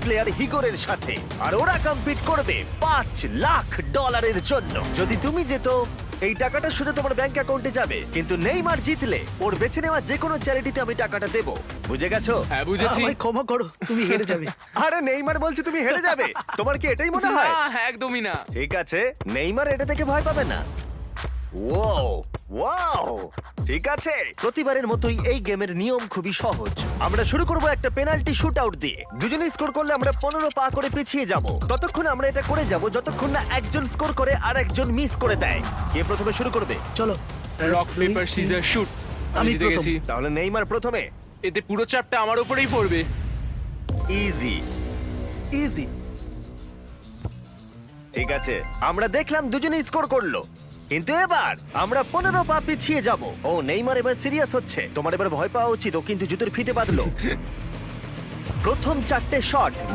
Player হিগোরের সাথে, আর ওরা compete করবে $5 লাখ জন্য। যদি তুমি যেত, এই টাকাটা শুধু তোমার ব্যাংক অ্যাকাউন্টে যাবে, কিন্তু নেইমার জিতলে ওর বেছে নেওয়া যে কোনো চ্যারিটিতে আমি টাকাটা দেবো। বুঝে গেছো? হ্যাঁ বুঝেছি। আমায় ক্ষমা করো, তুমি হেরে যাবে। আরে নেইমার বলছে তুমি হেরে যাবে, তোমার কি এটাই মনে হয়? না, একদমই না। ঠিক আছে, নেইমার এটা থেকে ভয় পাবে না। ওয়াও ওয়াও, ঠিক আছে। প্রতিবারের মতোই এই গেমের নিয়ম খুবই সহজ। আমরা শুরু করব একটা পেনাল্টি শুট আউট দিয়ে। দুজনে স্কোর করলে আমরা 15 পা করে পিছিয়ে যাব। ততক্ষণ আমরা এটা করে যাব যতক্ষণ না একজন স্কোর করে আর একজন মিস করে দেয়। কে প্রথমে শুরু করবে? চলো। Rock paper scissor shoot. আমি আমি জিতে প্রথম। গেছি। তাহলে নেইমার প্রথমে। এতে পুরো চাপটা আমার উপরেই পড়বে। ইজি। ইজি। ঠিক আছে, আমরা দেখলাম দুজনেই স্কোর করলো, কিন্তু এবার আমরা 15 পা পিছিয়ে যাব। ও নেইমার এবার সিরিয়াস হচ্ছে। তোমার এবার ভয় পাওয়া উচিত, ও কিন্তু জুতোর ফিতে বাঁধলো। প্রথম 4টে শট